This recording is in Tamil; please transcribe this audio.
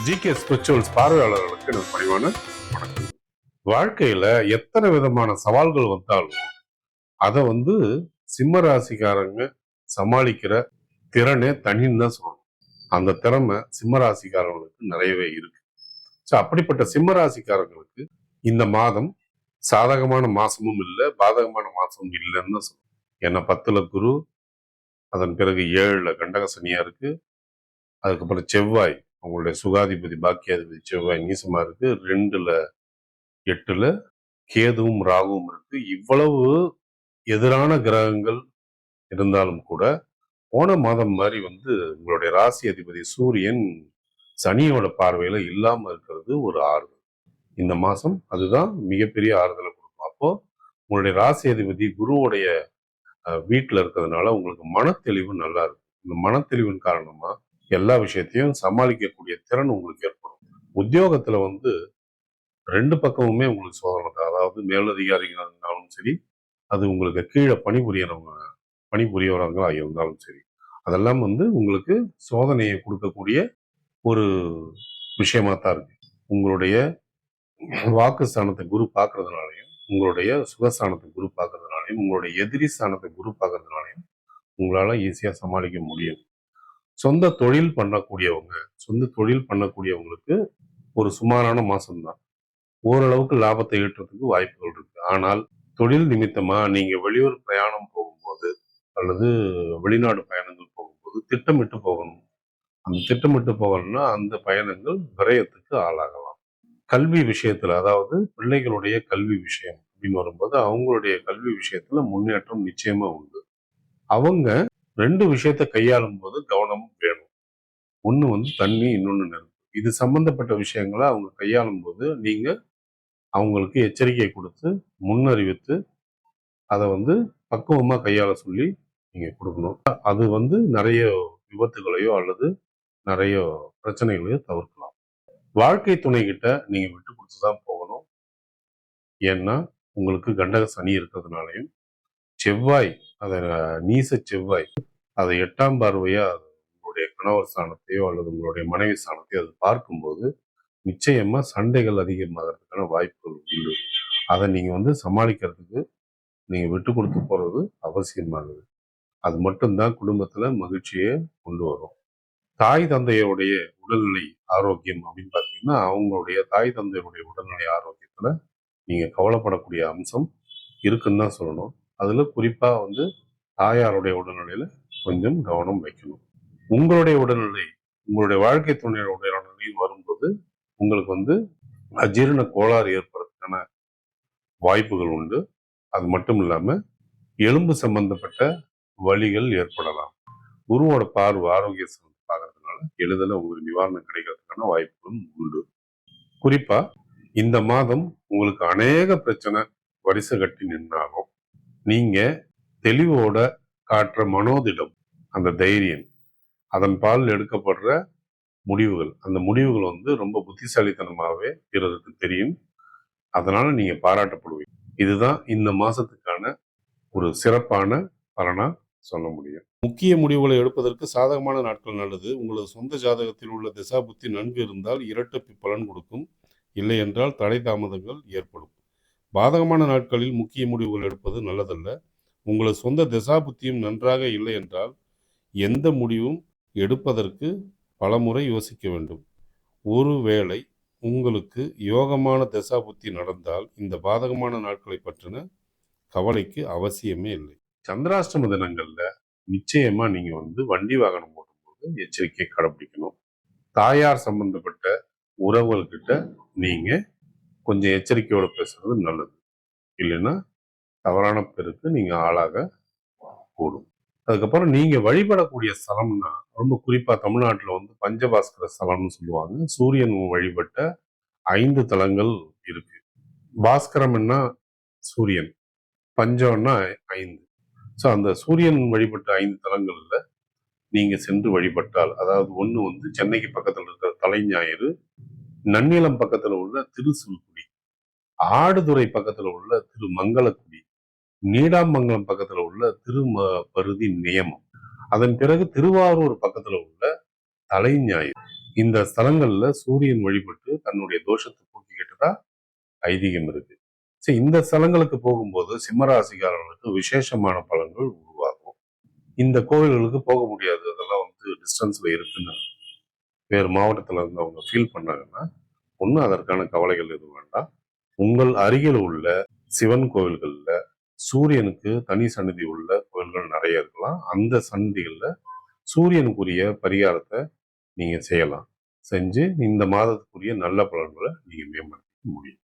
ஜிகே ஸ்பிரிச்சுவல்ஸ் பார்வையாளர்களுக்கு எனது பணிவான வணக்கம். வாழ்க்கையில எத்தனை விதமான சவால்கள் வந்தாலும் அதை சிம்ம ராசிக்காரங்க சமாளிக்கிற திறனே தனின்னு தான் சொல்லணும். அந்த திறமை சிம்ம ராசிக்காரங்களுக்கு நிறையவே இருக்கு. ஸோ அப்படிப்பட்ட சிம்ம ராசிக்காரங்களுக்கு இந்த மாதம் சாதகமான மாசமும் இல்லை, பாதகமான மாசமும் இல்லைன்னு தான் சொல்லணும். ஏன்னா 10ல குரு, அதன் பிறகு 7ல கண்டக சனியா இருக்கு, அதுக்கப்புறம் செவ்வாய் உங்களுடைய சுகாதிபதி பாக்கியாதிபதி செவ்வாய் நீசமா இருக்கு, 2ல 8ல கேதுவும் ராகுவும் இருக்கு. இவ்வளவு எதிரான கிரகங்கள் இருந்தாலும் கூட போன மாதம் மாதிரி உங்களுடைய ராசி அதிபதி சூரியன் சனியோட பார்வையில இல்லாம இருக்கிறது ஒரு ஆறுதல். இந்த மாசம் அதுதான் மிகப்பெரிய ஆறுதலை கொடுக்கும். அப்போ உங்களுடைய ராசி அதிபதி குருவுடைய வீட்டுல இருக்கிறதுனால உங்களுக்கு மனத்தெளிவு நல்லா இருக்கு. இந்த மனத்தெளிவின் காரணமா எல்லா விஷயத்தையும் சமாளிக்கக்கூடிய திறன் உங்களுக்கு ஏற்படும். உத்தியோகத்துல 2 பக்கமுமே உங்களுக்கு சோதனை தான். அதாவது மேலதிகாரிகளாக இருந்தாலும் சரி, அது உங்களுக்கு கீழே பணிபுரியவர்களாக இருந்தாலும் சரி, அதெல்லாம் உங்களுக்கு சோதனையை கொடுக்கக்கூடிய ஒரு விஷயமா தான் இருக்கு. உங்களுடைய வாக்கு ஸ்தானத்தை குரு பார்க்கறதுனாலையும், உங்களுடைய சுகஸ்தானத்தை குரு பார்க்கறதுனாலையும், உங்களுடைய எதிரி ஸ்தானத்தை குரு பார்க்கறதுனாலையும் உங்களால ஈஸியா சமாளிக்க முடியும். சொந்த தொழில் பண்ணக்கூடியவங்களுக்கு ஒரு சுமாரான மாசம்தான். ஓரளவுக்கு லாபத்தை ஈட்டுறதுக்கு வாய்ப்புகள் இருக்கு. ஆனால் தொழில் நிமித்தமா நீங்க வெளியூர் பிரயாணம் போகும்போது அல்லது வெளிநாடு பயணங்கள் போகும்போது திட்டமிட்டு போகணும். அந்த திட்டமிட்டு போகணும்னா அந்த பயணங்கள் விரயத்துக்கு ஆளாகலாம். கல்வி விஷயத்துல, அதாவது பிள்ளைகளுடைய கல்வி விஷயம் அப்படின்னு வரும்போது அவங்களுடைய கல்வி விஷயத்துல முன்னேற்றம் நிச்சயமா உண்டு. அவங்க 2 விஷயத்தை கையாளும் போது கவனம் வேணும். ஒண்ணு தண்ணி, இன்னொன்னு நெருப்பு. இது சம்பந்தப்பட்ட விஷயங்களை அவங்க கையாளும் போது நீங்க அவங்களுக்கு எச்சரிக்கை கொடுத்து முன்னறிவித்து அதை பக்குவமா கையாள சொல்லி நீங்க கொடுக்கணும். அது நிறைய விபத்துகளையோ அல்லது நிறைய பிரச்சனைகளையோ தவிர்க்கலாம். வாழ்க்கை துணை கிட்ட நீங்க விட்டு கொடுத்துதான் போகணும். ஏன்னா உங்களுக்கு கண்டக சனி இருக்கிறதுனாலையும் செவ்வாய், அதை நீச செவ்வாய் அதை 8ஆம் பார்வையா உங்களுடைய கணவர் ஸ்தானத்தையோ அல்லது உங்களுடைய மனைவி ஸ்தானத்தையோ அது பார்க்கும்போது நிச்சயமா சண்டைகள் அதிகமாகிறதுக்கான வாய்ப்புகள் உண்டு. அதை நீங்க சமாளிக்கிறதுக்கு நீங்க விட்டு கொடுத்து போறது அவசியமானது. அது மட்டும்தான் குடும்பத்துல மகிழ்ச்சியை கொண்டு வரும். தாய் தந்தையுடைய உடல்நிலை ஆரோக்கியம் அப்படின்னு பார்த்தீங்கன்னா, அவங்களுடைய தாய் தந்தையுடைய உடல்நிலை ஆரோக்கியத்துல நீங்க கவலைப்படக்கூடிய அம்சம் இருக்குன்னு தான் சொல்லணும். அதுல குறிப்பா தாயாருடைய உடல்நிலையில கொஞ்சம் கவனம் வைக்கணும். உங்களுடைய உடல்நிலை, உங்களுடைய வாழ்க்கை துணையோட உடல்நிலை வரும்போது உங்களுக்கு அஜீரண கோளாறு ஏற்படுறதுக்கான வாய்ப்புகள் உண்டு. அது மட்டும் இல்லாம எலும்பு சம்பந்தப்பட்ட வலிகள் ஏற்படலாம். குருவோட பார்வை ஆரோக்கிய பார்க்கறதுனால எளிதில் உங்களுக்கு நிவாரணம் கிடைக்கிறதுக்கான வாய்ப்புகளும் உண்டு. குறிப்பா இந்த மாதம் உங்களுக்கு அநேக பிரச்சனை வரிசை கட்டி நின்றாலும் நீங்க தெளிவோட காட்டுற மனோதிடம், அந்த தைரியம், அதன் பால் எடுக்கப்படுற முடிவுகள், அந்த முடிவுகள் ரொம்ப புத்திசாலித்தனமாகவே பிறருக்கு தெரியும். அதனால நீங்க பாராட்டப்படுவீங்க. இதுதான் இந்த மாசத்துக்கான ஒரு சிறப்பான பலனா சொல்ல முடியும். முக்கிய முடிவுகளை எடுப்பதற்கு சாதகமான நாட்கள் நல்லது. உங்களது சொந்த ஜாதகத்தில் உள்ள திசா புத்தி நன்கு இருந்தால் இரட்டை பலன் கொடுக்கும். இல்லை என்றால் தடை தாமதங்கள் ஏற்படும். பாதகமான நாட்களில் முக்கிய முடிவுகள் எடுப்பது நல்லதல்ல. உங்களது சொந்த திசா புத்தியும் நன்றாக இல்லை என்றால் எந்த முடிவும் எடுப்பதற்கு பலமுறை யோசிக்க வேண்டும். ஒருவேளை உங்களுக்கு யோகமான திசா புத்தி நடந்தால் இந்த பாதகமான நாட்களை பற்றின கவலைக்கு அவசியமே இல்லை. சந்திராஷ்டம தினங்கள்ல நிச்சயமா நீங்க வண்டி வாகனம் ஓட்டும்போது எச்சரிக்கை கடைபிடிக்கணும். தாயார் சம்பந்தப்பட்ட உறவுகள்கிட்ட நீங்க கொஞ்சம் எச்சரிக்கையோட பேசுறது நல்லது. இல்லைன்னா தவறான பேருக்கு நீங்க ஆளாக கூடும். அதுக்கப்புறம் நீங்க வழிபடக்கூடிய ஸ்தலம்னா ரொம்ப குறிப்பா தமிழ்நாட்டுல பஞ்சபாஸ்கர ஸ்தலம்னு சொல்லுவாங்க. சூரியன் வழிபட்ட 5 தலங்கள் இருக்கு. பாஸ்கரம்னா சூரியன், பஞ்சம்னா 5. ஸோ அந்த சூரியன் வழிபட்ட 5 தலங்கள்ல நீங்க சென்று வழிபட்டால், அதாவது ஒண்ணு சென்னைக்கு பக்கத்துல இருக்கிற தலைஞாயிறு, நன்னிலம் பக்கத்துல உள்ள திருசுல்குடி, ஆடுதுறை பக்கத்துல உள்ள திருமங்கலக்குடி, நீடாமங்கலம் பக்கத்துல உள்ள திருப்பருதி நியமம், அதன் பிறகு திருவாரூர் பக்கத்துல உள்ள தலைஞாயிறு, இந்த ஸ்தலங்கள்ல சூரியன் வழிபட்டு தன்னுடைய தோஷத்தை போக்கிக்கிட்டதா ஐதீகம் இருக்கு. சரி, இந்த ஸ்தலங்களுக்கு போகும்போது சிம்மராசிக்காரர்களுக்கு விசேஷமான பலன்கள் உருவாகும். இந்த கோவில்களுக்கு போக முடியாது, அதெல்லாம் டிஸ்டன்ஸ்ல இருக்குன்னு வேறு மாவட்டத்துல இருந்து அவங்க ஃபீல் பண்ணாங்கன்னா ஒண்ணு அதற்கான கவலைகள் எதுவும் வேண்டாம். உங்கள் அருகில் உள்ள சிவன் கோவில்கள்ல சூரியனுக்கு தனி சன்னதி உள்ள கோவில்கள் நிறைய இருக்கலாம். அந்த சன்னதிகள்ல சூரியனுக்குரிய பரிகாரத்தை நீங்க செய்யலாம். செஞ்சு இந்த மாதத்துக்குரிய நல்ல பலன்களை நீங்க மேம்படுத்த முடியும்.